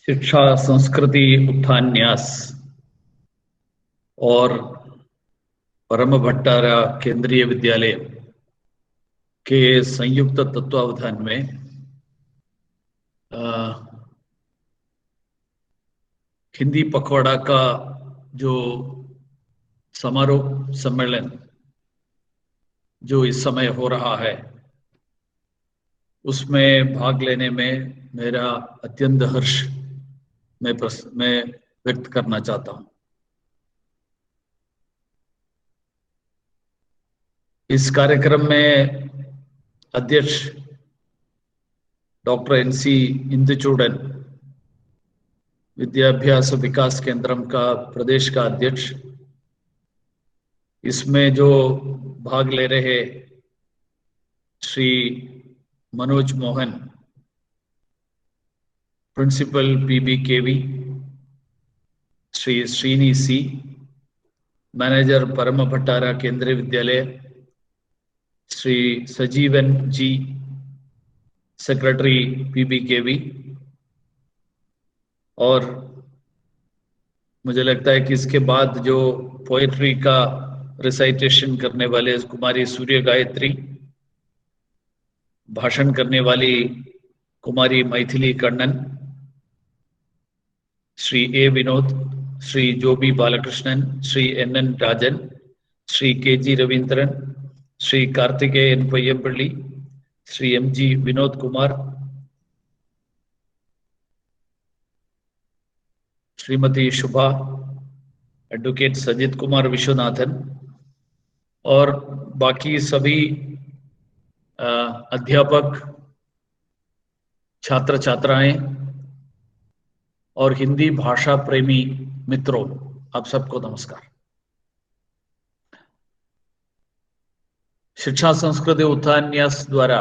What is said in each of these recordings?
शिक्षा संस्कृति उत्थान न्यास और परम भट्टारा केंद्रीय विद्यालय के संयुक्त तत्वावधान में हिंदी पखवाड़ा का जो समारोह सम्मेलन जो इस समय हो रहा है उसमें भाग लेने में मेरा अत्यंत हर्ष मैं व्यक्त करना चाहता हूं। इस कार्यक्रम में अध्यक्ष डॉक्टर NC इंदुचूडन, विद्याभ्यास विकास केंद्रम का प्रदेश का अध्यक्ष, इसमें जो भाग ले रहे Shri Manoj Mohan, principal PBKV, Shri Srini C, manager Param Bhattara Kendriya Vidyalaya, Shri Sajeevan G, secretary PBKV, और मुझे लगता है कि इसके बाद जो पोएट्री का रिसाइटेशन करने वाले कुमारी सूर्य गायत्री, भाषण करने वाली Kumari Maithili Kannan, Shri A Vinod, Shri Joby Balakrishnan, Shri NN Rajan, Shri KG Ravindran, Shri Karthikeyan Payyappalli, Shri MG Vinod Kumar, Shrimati Shubha, advocate Sajith Kumar Viswanathan और बाकी सभी अध्यापक, छात्र छात्राएं और हिंदी भाषा प्रेमी मित्रों, आप सबको नमस्कार। शिक्षा संस्कृति उत्थान न्यास द्वारा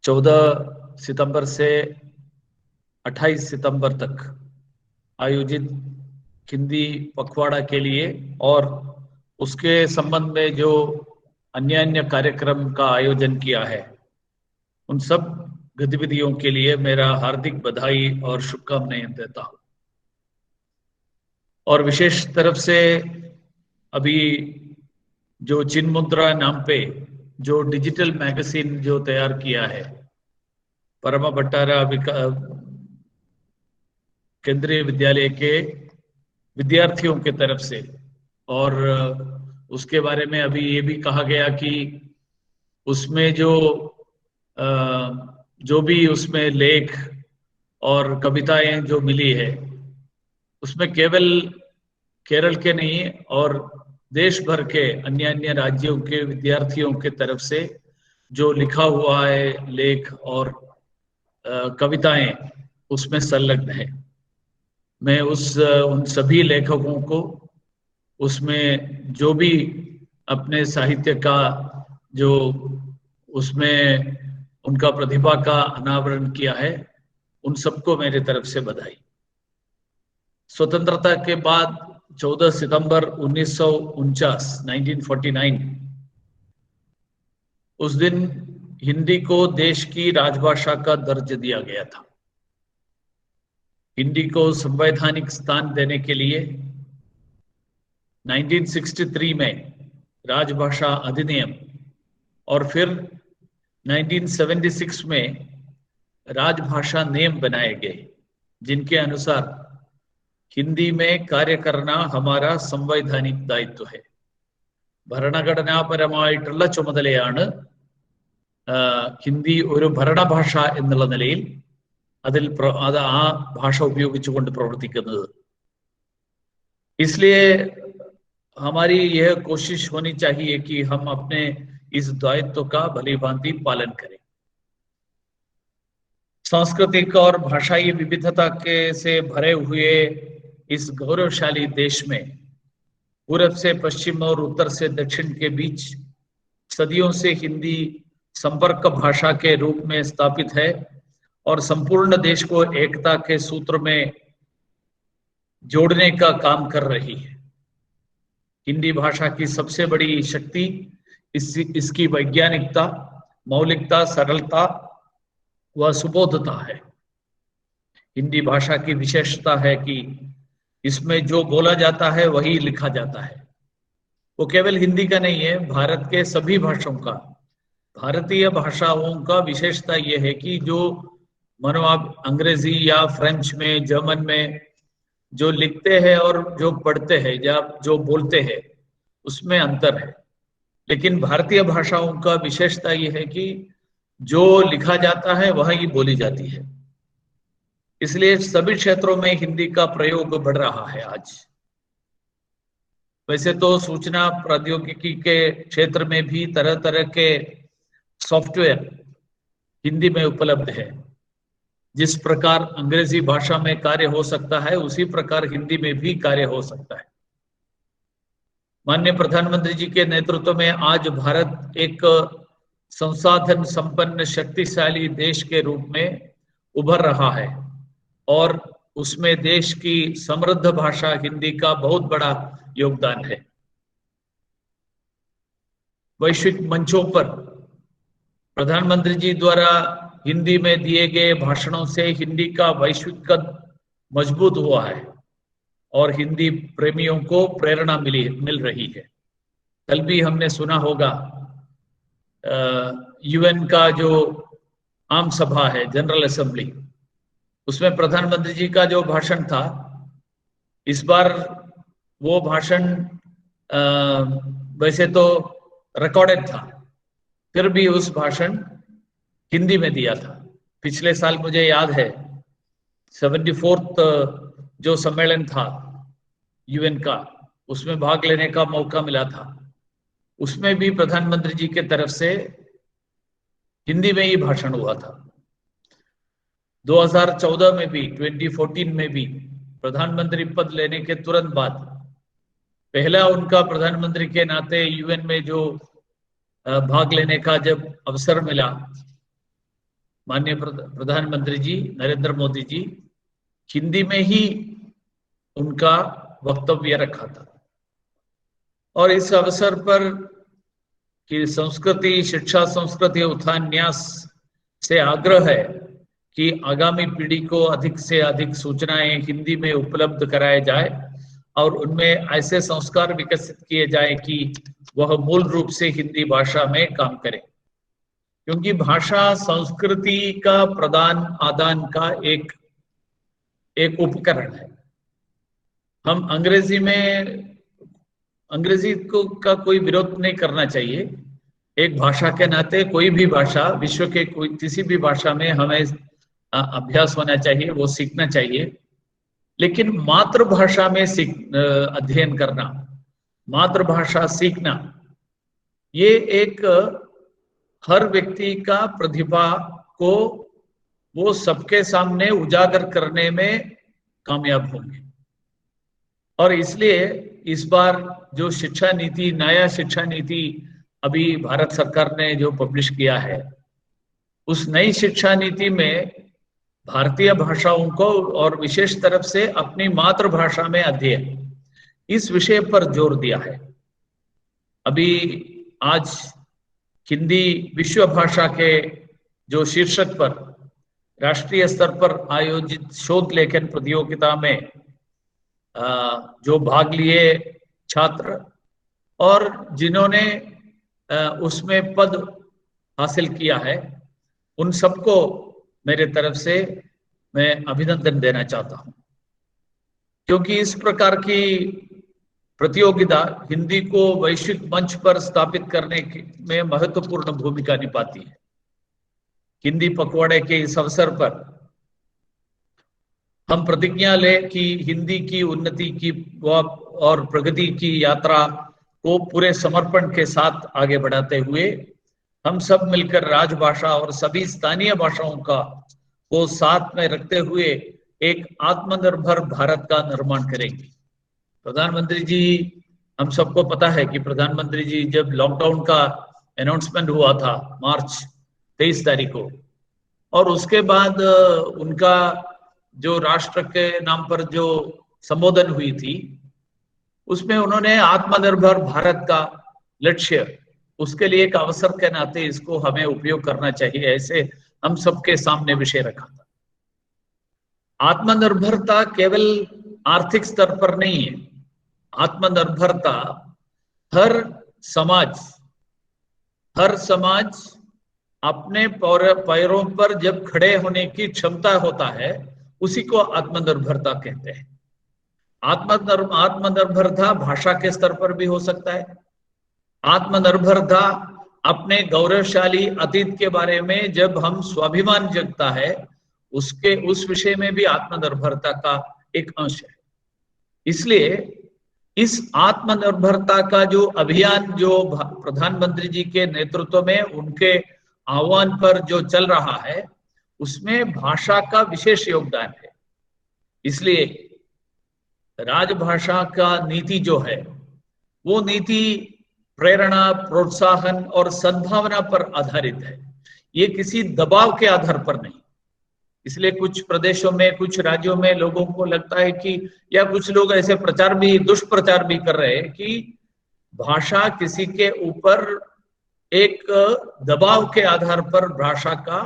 14 सितंबर से 28 सितंबर तक आयोजित हिंदी पखवाड़ा के लिए और उसके संबंध में जो अन्य कार्यक्रम का आयोजन किया है, उन सब गतिविधियों के लिए मेरा हार्दिक बधाई और शुभकामनाएं देता हूं। और विशेष तरफ से अभी जो चिन्मुद्रा नाम पे जो डिजिटल मैगजीन जो तैयार किया है परम भट्टारा केंद्रीय विद्यालय के विद्यार्थियों के तरफ से, और उसके बारे में अभी ये भी कहा गया कि उसमें जो भी उसमें लेख और कविताएं जो मिली है उसमें केवल केरल के नहीं और देश भर के अन्य राज्यों के विद्यार्थियों के तरफ से जो लिखा हुआ है लेख और कविताएं उसमें संलग्न है। मैं उन सभी लेखकों को उसमें जो भी अपने साहित्य का जो उसमें उनका प्रतिभा का अनावरण किया है, उन सबको मेरे तरफ से बधाई। स्वतंत्रता के बाद 14 सितंबर 1949 उस दिन हिंदी को देश की राजभाषा का दर्ज दिया गया था। हिंदी को संवैधानिक स्थान देने के लिए 1963 में राजभाषा अधिनियम और फिर 1976 में राजभाषा नियम बनाए गए, जिनके अनुसार हिंदी में कार्य करना हमारा संवैधानिक दायित्व है। ഭരണഘടനാപരമായിട്ടുള്ള ചുമതലയാണ് ഹിന്ദി ഒരു ഭരണഭാഷ എന്നുള്ള നിലയിൽ അത് ആ ഭാഷ ഉപയോഗിച്ചുകൊണ്ട് പ്രവർത്തിക്കുന്നത്। इसलिए हमारी यह कोशिश होनी चाहिए कि हम अपने इस दायित्व का भलीभांति पालन करें। सांस्कृतिक और भाषाई विविधता के से भरे हुए इस गौरवशाली देश में पूरब से पश्चिम और उत्तर से दक्षिण के बीच सदियों से हिंदी संपर्क भाषा के रूप में स्थापित है और संपूर्ण देश को एकता के सूत्र में जोड़ने का काम कर रही है। हिंदी भाषा की सबसे बड़ी शक्ति इसकी वैज्ञानिकता, मौलिकता, सरलता व सुबोधता है। हिंदी भाषा की विशेषता है कि इसमें जो बोला जाता है वही लिखा जाता है। वो केवल हिंदी का नहीं है, भारत के सभी भाषाओं का, भारतीय भाषाओं का विशेषता ये है कि जो मानो आप अंग्रेजी या फ्रेंच में, जर्मन में जो लिखते हैं और जो पढ़ते हैं या जो बोलते हैं उसमें अंतर है, लेकिन भारतीय भाषाओं का विशेषता ये है कि जो लिखा जाता है वही बोली जाती है। इसलिए सभी क्षेत्रों में हिंदी का प्रयोग बढ़ रहा है आज। वैसे तो सूचना प्रौद्योगिकी के क्षेत्र में भी तरह तरह के सॉफ्टवेयर हिंदी में उपलब्ध है। जिस प्रकार अंग्रेजी भाषा में कार्य हो सकता है उसी प्रकार हिंदी में भी कार्य हो सकता है। माननीय प्रधानमंत्री जी के नेतृत्व में आज भारत एक संसाधन संपन्न शक्तिशाली देश के रूप में उभर रहा है और उसमें देश की समृद्ध भाषा हिंदी का बहुत बड़ा योगदान है। वैश्विक मंचों पर प्रधानमंत्री जी द्वारा हिंदी में दिए गए भाषणों से हिंदी का वैश्विक कद मजबूत हुआ है और हिंदी प्रेमियों को प्रेरणा मिल रही है। कल भी हमने सुना होगा यूएन का जो आम सभा है, जनरल असेंबली, उसमें प्रधानमंत्री जी का जो भाषण था, इस बार वो भाषण वैसे तो रिकॉर्डेड था, फिर भी उस भाषण हिंदी में दिया था। पिछले साल मुझे याद है 74th जो सम्मेलन था यूएन का, उसमें भाग लेने का मौका मिला था। उसमें भी प्रधानमंत्री जी के तरफ से हिंदी में ही भाषण हुआ था। 2014 में भी, 2014 में भी प्रधानमंत्री पद लेने के तुरंत बाद पहला उनका प्रधानमंत्री के नाते यूएन में जो भाग लेने का जब अवसर मिला, माननीय प्रधानमंत्री जी नरेंद्र मोदी जी हिंदी में ही उनका वक्तव्य रखा था। और इस अवसर पर कि संस्कृति, शिक्षा संस्कृति उत्थान न्यास से आग्रह है कि आगामी पीढ़ी को अधिक से अधिक सूचनाएं हिंदी में उपलब्ध कराए जाए और उनमें ऐसे संस्कार विकसित किए जाए कि वह मूल रूप से हिंदी भाषा में काम करें, क्योंकि भाषा संस्कृति का प्रदान आदान का एक उपकरण है। हम अंग्रेजी को का कोई विरोध नहीं करना चाहिए। एक भाषा के नाते कोई भी भाषा, विश्व के कोई किसी भी भाषा में हमें अभ्यास होना चाहिए, वो सीखना चाहिए। लेकिन मातृभाषा में अध्ययन करना, मातृभाषा सीखना, ये एक हर व्यक्ति का प्रतिभा को वो सबके सामने उजागर करने में कामयाब होंगे। और इसलिए इस बार जो शिक्षा नीति, नया शिक्षा नीति अभी भारत सरकार ने जो पब्लिश किया है, उस नई शिक्षा नीति में भारतीय भाषाओं को और विशेष तरफ से अपनी मातृभाषा में अध्ययन, इस विषय पर जोर दिया है। अभी आज हिंदी विश्व भाषा के जो शीर्षक पर राष्ट्रीय स्तर पर आयोजित शोध लेखन प्रतियोगिता में जो भाग लिए छात्र और जिन्होंने उसमें पद हासिल किया है, उन सबको मेरे तरफ से मैं अभिनंदन देना चाहता हूं, क्योंकि इस प्रकार की प्रतियोगिता हिंदी को वैश्विक मंच पर स्थापित करने में महत्वपूर्ण भूमिका निभाती है। हिंदी पखवाड़े के इस अवसर पर हम प्रतिज्ञा लें कि हिंदी की उन्नति की और प्रगति की यात्रा को पूरे समर्पण के साथ आगे बढ़ाते हुए हम सब मिलकर राजभाषा और सभी स्थानीय भाषाओं को साथ में रखते हुए एक आत्मनिर्भर भारत का निर्माण करेंगे। प्रधानमंत्री जी, हम सबको पता है कि प्रधानमंत्री जी जब लॉकडाउन का अनाउंसमेंट हुआ था मार्च 23 तारीख को, और उसके बाद उनका जो राष्ट्र के नाम पर जो संबोधन हुई थी, उसमें उन्होंने आत्मनिर्भर भारत का लक्ष्य, उसके लिए एक अवसर के नाते इसको हमें उपयोग करना चाहिए, ऐसे हम सबके सामने विषय रखा था। आत्मनिर्भरता केवल आर्थिक स्तर पर नहीं है। आत्मनिर्भरता हर समाज अपने पैरों पर जब खड़े होने की क्षमता होता है, उसी को आत्मनिर्भरता कहते हैं। आत्मनिर्भरता भाषा के स्तर पर भी हो सकता है। आत्मनिर्भरता अपने गौरवशाली अतीत के बारे में जब हम स्वाभिमान जगता है, उस विषय में भी आत्मनिर्भरता का एक अंश है। इसलिए इस आत्मनिर्भरता का जो अभियान जो प्रधानमंत्री जी के नेतृत्व में उनके आह्वान पर जो चल रहा है, उसमें भाषा का विशेष योगदान है। इसलिए राजभाषा का नीति जो है, वो नीति प्रेरणा, प्रोत्साहन और सद्भावना पर आधारित है। ये किसी दबाव के आधार पर नहीं। इसलिए कुछ प्रदेशों में, कुछ राज्यों में लोगों को लगता है कि, या कुछ लोग ऐसे दुष्प्रचार भी कर रहे हैं कि भाषा किसी के ऊपर एक दबाव के आधार पर भाषा का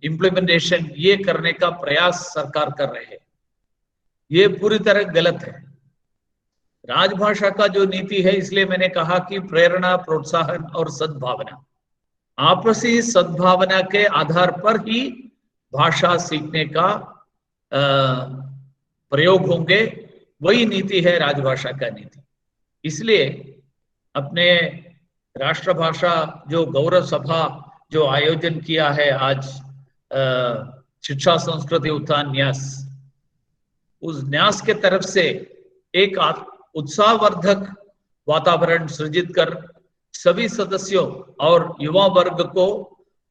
इम्प्लीमेंटेशन ये करने का प्रयास सरकार कर रहे हैं। ये पूरी तरह गलत है। राजभाषा का जो नीति है, इसलिए मैंने कहा कि प्रेरणा, प्रोत्साहन और सद्भावना, आपसी सद्भावना के आधार पर ही भाषा सीखने का प्रयोग होंगे। वही नीति है राजभाषा का नीति। इसलिए अपने राष्ट्रभाषा जो गौरव सभा जो आयोजन किया है आज, शिक्षा संस्कृति उत्थान न्यास, उस न्यास के तरफ से एक उत्साहवर्धक वातावरण सृजित कर सभी सदस्यों और युवा वर्ग को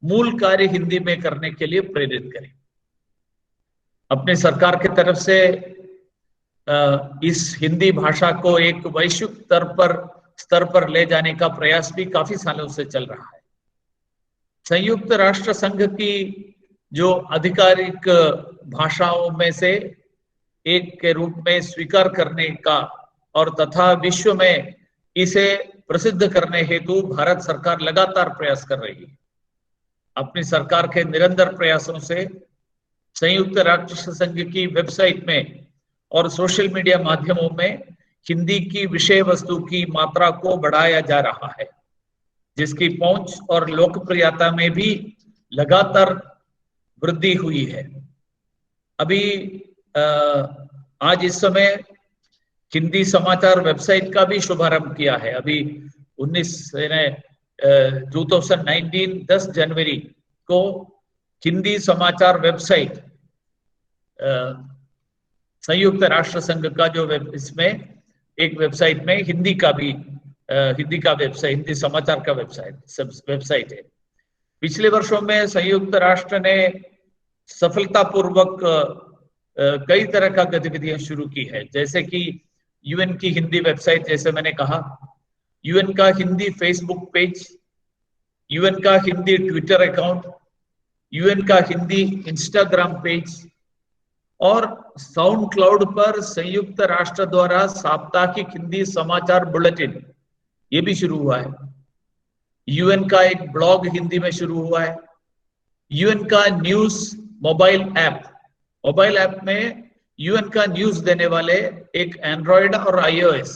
मूल कार्य हिंदी में करने के लिए प्रेरित करें। अपनी सरकार की तरफ से इस हिंदी भाषा को एक वैश्विक स्तर पर ले जाने का प्रयास भी काफी सालों से चल रहा है। संयुक्त राष्ट्र संघ की जो आधिकारिक भाषाओं में से एक के रूप में स्वीकार करने का और तथा विश्व में इसे प्रसिद्ध करने हेतु भारत सरकार लगातार प्रयास कर रही है। अपनी सरकार के निरंतर प्रयासों से संयुक्त राष्ट्र संघ की वेबसाइट में और सोशल मीडिया माध्यमों में हिंदी की विषय वस्तु की मात्रा को बढ़ाया जा रहा है, जिसकी पहुंच और लोकप्रियता में भी लगातार वृद्धि हुई है। अभी आज इस समय हिंदी समाचार वेबसाइट का भी शुभारंभ किया है। अभी 10 जनवरी को हिंदी समाचार वेबसाइट संयुक्त राष्ट्र संघ का जो इसमें एक वेबसाइट में हिंदी समाचार का वेबसाइट है। पिछले वर्षों में संयुक्त राष्ट्र ने सफलतापूर्वक कई तरह का गतिविधियां शुरू की है, जैसे कि यूएन की हिंदी वेबसाइट, जैसे मैंने कहा, यूएन का हिंदी फेसबुक पेज, यूएन का हिंदी ट्विटर अकाउंट, यूएन का हिंदी इंस्टाग्राम पेज और साउंड क्लाउड पर संयुक्त राष्ट्र द्वारा साप्ताहिक हिंदी समाचार बुलेटिन, ये भी शुरू हुआ है। यूएन का एक ब्लॉग हिंदी में शुरू हुआ है। यूएन का न्यूज मोबाइल ऐप में यूएन का न्यूज देने वाले एक एंड्रॉयड और iOS,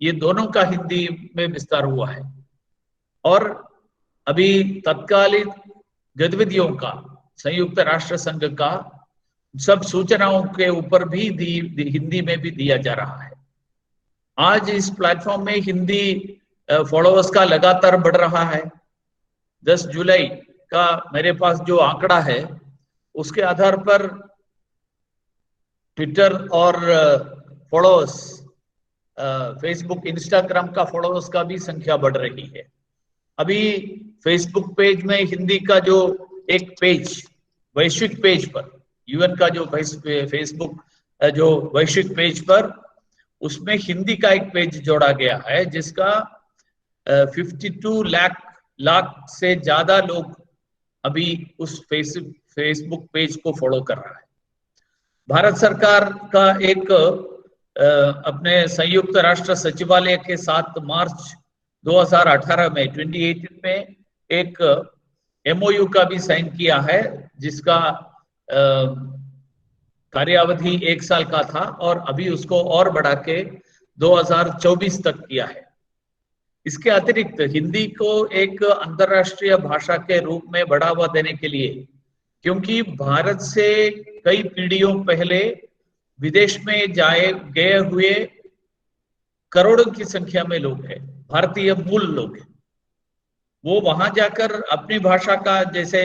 ये दोनों का हिंदी में विस्तार हुआ है। और अभी तत्कालीन गतिविधियों का संयुक्त राष्ट्र संघ का सब सूचनाओं के ऊपर भी हिंदी में भी दिया जा रहा है। आज इस प्लेटफॉर्म में हिंदी फॉलोअर्स का लगातार बढ़ रहा है। 10 जुलाई का मेरे पास जो आंकड़ा है, उसके आधार पर ट्विटर और फॉलोअर्स, फेसबुक, इंस्टाग्राम का फॉलोअर्स का भी संख्या बढ़ रही है। अभी फेसबुक पेज में हिंदी का जो एक पेज, वैश्विक पेज पर, यूएन का जो फेसबुक जो वैश्विक पेज पर, उसमें हिंदी का एक पेज जोड़ा गया है, जिसका 52 लाख से ज्यादा लोग अभी उस फेसबुक पेज को फॉलो कर रहा है। भारत सरकार का एक अपने संयुक्त राष्ट्र सचिवालय के साथ मार्च 2018 में 2018 में एक MOU का भी साइन किया है, जिसका कार्यावधि 1 साल का था और अभी उसको और बढ़ा के 2024 तक किया है। इसके अतिरिक्त हिंदी को एक अंतर्राष्ट्रीय भाषा के रूप में बढ़ावा देने के लिए, क्योंकि भारत से कई पीढ़ियों पहले विदेश में गए हुए करोड़ों की संख्या में लोग हैं, भारतीय मूल लोग हैं, वो वहां जाकर अपनी भाषा का, जैसे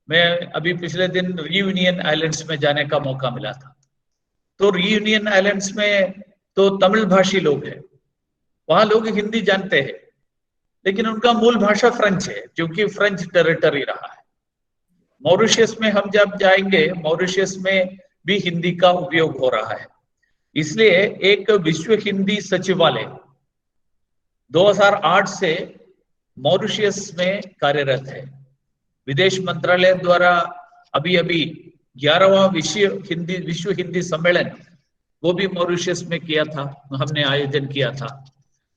मैं अभी पिछले दिन रियूनियन आइलैंड्स में जाने का मौका मिला था, तो रियूनियन आइलैंड्स में तो तमिल भाषी लोग हैं, वहां लोग हिंदी जानते हैं, लेकिन उनका मूल भाषा फ्रेंच है, क्योंकि फ्रेंच टेरिटरी रहा है। मॉरिशस में हम जब जाएंगे, मॉरिशस में भी हिंदी का उपयोग हो रहा है। इसलिए एक विश्व हिंदी सचिवालय 2008 से मॉरिशस में कार्यरत है। विदेश मंत्रालय द्वारा अभी 11वां विश्व हिंदी सम्मेलन वो भी मॉरिशस में किया था, हमने आयोजन किया था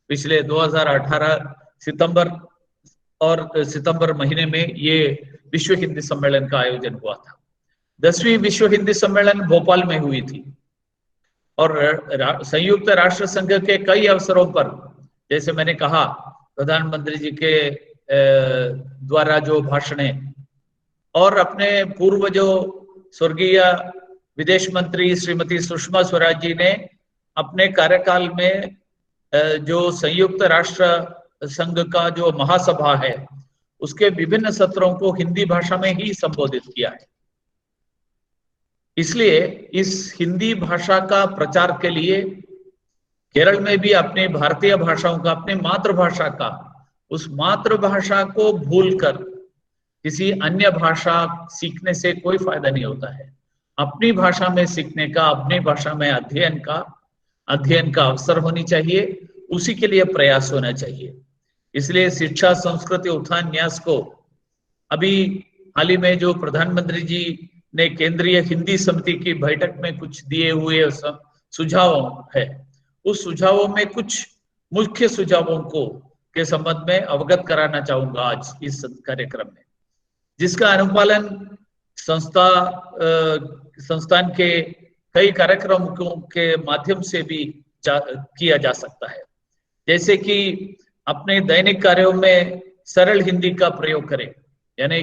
पिछले 2018 सितंबर महीने में। ये विश्व हिंदी सम्मेलन का आयोजन हुआ था। 10वीं विश्व हिंदी सम्मेलन भोपाल में हुई थी और संयुक्त राष्ट्र संघ के कई अवसरों पर, जैसे मैंने कहा, प्रधानमंत्री जी के द्वारा जो भाषणें और अपने पूर्वजों स्वर्गीय विदेश मंत्री श्रीमती सुषमा स्वराज जी ने अपने कार्यकाल में जो संयुक्त राष्ट्र संघ का जो महासभा है उसके विभिन्न सत्रों को हिंदी भाषा में ही संबोधित किया है। इसलिए इस हिंदी भाषा का प्रचार के लिए केरल में भी अपनी भारतीय भाषाओं का, अपनी मातृभाषा का, उस मातृभाषा को भूलकर किसी अन्य भाषा सीखने से कोई फायदा नहीं होता है। अपनी भाषा में सीखने का, अपनी भाषा में अध्ययन का अवसर होनी चाहिए, उसी के लिए प्रयास होना चाहिए। इसलिए शिक्षा संस्कृति उत्थान न्यास को अभी हाल ही में जो प्रधानमंत्री जी ने केंद्रीय हिंदी समिति की बैठक में कुछ दिए हुए सुझाव है, उस सुझावों में कुछ मुख्य सुझावों को के संबंध में अवगत कराना चाहूंगा आज इस कार्यक्रम में, जिसका अनुपालन संस्थान के कई कार्यक्रमों के माध्यम से भी किया जा सकता है। जैसे कि अपने दैनिक कार्यों में सरल हिंदी का प्रयोग करें, यानी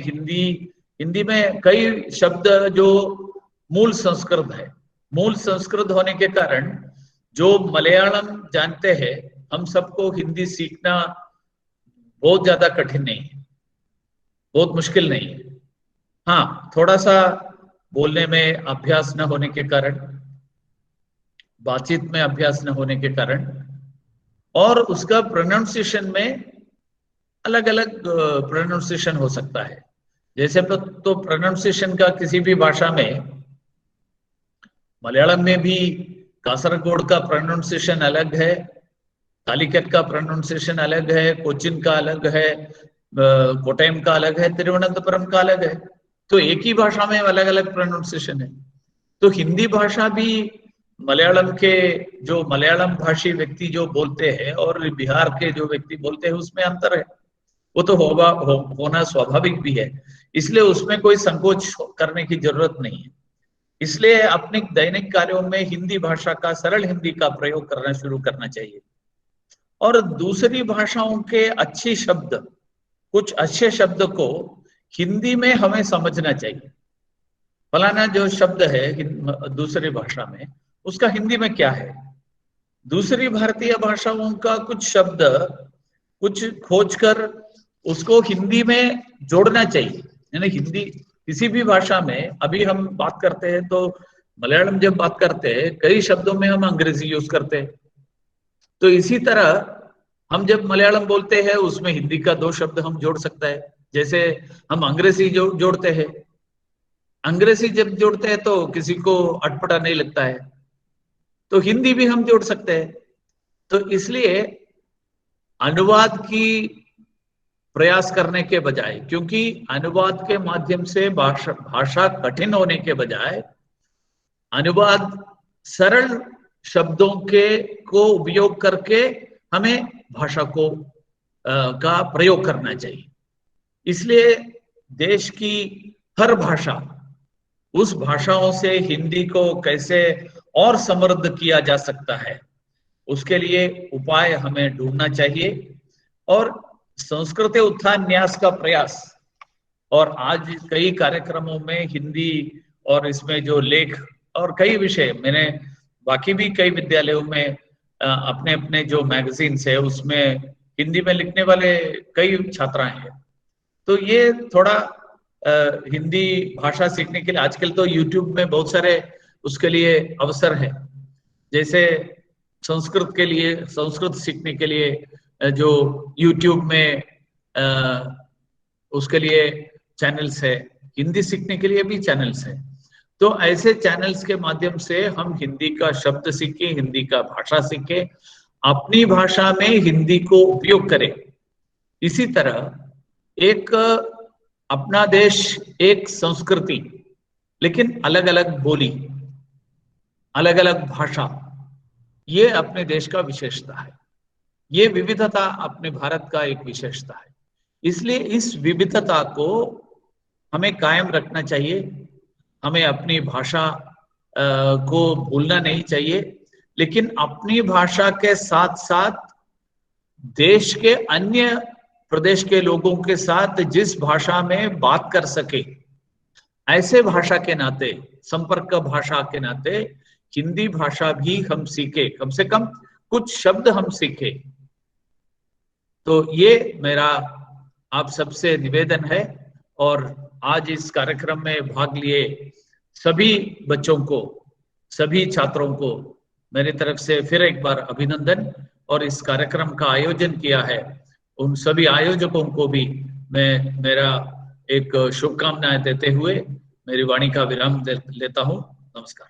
हिंदी में कई शब्द जो मूल संस्कृत है, मूल संस्कृत होने के कारण जो मलयालम जानते हैं, हम सबको हिंदी सीखना बहुत ज्यादा कठिन नहीं है, बहुत मुश्किल नहीं है। हाँ, थोड़ा सा बोलने में अभ्यास न होने के कारण, बातचीत में अभ्यास न होने के कारण, और उसका प्रोनाउंसिएशन में अलग अलग प्रोनाउंसिएशन हो सकता है। जैसे तो प्रोनाउंसिएशन का किसी भी भाषा में, मलयालम में भी कासरगोड का प्रोनाउंसिएशन अलग है, कालीकट का प्रोनाउंसिएशन अलग है, कोचिन का अलग है, कोटयम का अलग है, तिरुवनंतपुरम का अलग है। तो एक ही भाषा में अलग अलग प्रोनाउंसिएशन है। तो हिंदी भाषा भी मलयालम के जो मलयालम भाषी व्यक्ति जो बोलते हैं और बिहार के जो व्यक्ति बोलते हैं, उसमें अंतर है, वो तो होना स्वाभाविक भी है। इसलिए उसमें कोई संकोच करने की जरूरत नहीं है। इसलिए अपने दैनिक कार्यों में हिंदी भाषा का, सरल हिंदी का प्रयोग करना शुरू करना चाहिए। और दूसरी भाषाओं के अच्छे शब्द, कुछ अच्छे शब्द को हिंदी में हमें समझना चाहिए। फलाना जो शब्द है दूसरी भाषा में, उसका हिंदी में क्या है। दूसरी भारतीय भाषाओं का कुछ शब्द कुछ खोजकर उसको हिंदी में जोड़ना चाहिए। यानी हिंदी किसी भी भाषा में, अभी हम बात करते हैं तो मलयालम जब बात करते हैं, कई शब्दों में हम अंग्रेजी यूज करते हैं। तो इसी तरह हम जब मलयालम बोलते हैं, उसमें हिंदी का 2 शब्द हम जोड़ सकते हैं। जैसे हम अंग्रेजी जोड़ते हैं, अंग्रेजी जब जोड़ते हैं तो किसी को अटपटा नहीं लगता है, तो हिंदी भी हम जोड़ सकते हैं। तो इसलिए अनुवाद की प्रयास करने के बजाय, क्योंकि अनुवाद के माध्यम से भाषा कठिन होने के बजाय अनुवाद सरल शब्दों को उपयोग करके हमें भाषा को का प्रयोग करना चाहिए। इसलिए देश की हर भाषा उस भाषाओं से हिंदी को कैसे और समृद्ध किया जा सकता है, उसके लिए उपाय हमें ढूंढना चाहिए। और संस्कृत उत्थान न्यास का प्रयास, और आज कई कार्यक्रमों में हिंदी और इसमें जो लेख और कई विषय, मैंने बाकी भी कई विद्यालयों में अपने अपने जो मैगजीन्स है उसमें हिंदी में लिखने वाले कई छात्राएं हैं। तो ये थोड़ा हिंदी भाषा सीखने के लिए आजकल तो यूट्यूब में बहुत सारे उसके लिए अवसर है। जैसे संस्कृत के लिए, संस्कृत सीखने के लिए जो यूट्यूब में उसके लिए चैनल्स है, हिंदी सीखने के लिए भी चैनल्स है। तो ऐसे चैनल्स के माध्यम से हम हिंदी का शब्द सीखें, हिंदी का भाषा सीखें, अपनी भाषा में हिंदी को उपयोग करें। इसी तरह एक अपना देश, एक संस्कृति, लेकिन अलग अलग बोली, अलग अलग भाषा, ये अपने देश का विशेषता है। ये विविधता अपने भारत का एक विशेषता है। इसलिए इस विविधता को हमें कायम रखना चाहिए। हमें अपनी भाषा को भूलना नहीं चाहिए, लेकिन अपनी भाषा के साथ साथ देश के अन्य प्रदेश के लोगों के साथ जिस भाषा में बात कर सके, ऐसे भाषा के नाते, संपर्क भाषा के नाते हिंदी भाषा भी हम सीखे, कम से कम कुछ शब्द हम सीखे। तो ये मेरा आप सबसे निवेदन है। और आज इस कार्यक्रम में भाग लिए सभी बच्चों को, सभी छात्रों को मेरी तरफ से फिर एक बार अभिनंदन। और इस कार्यक्रम का आयोजन किया है उन सभी आयोजकों को भी मैं मेरा एक शुभकामनाएं देते हुए मेरी वाणी का विराम लेता हूं। नमस्कार।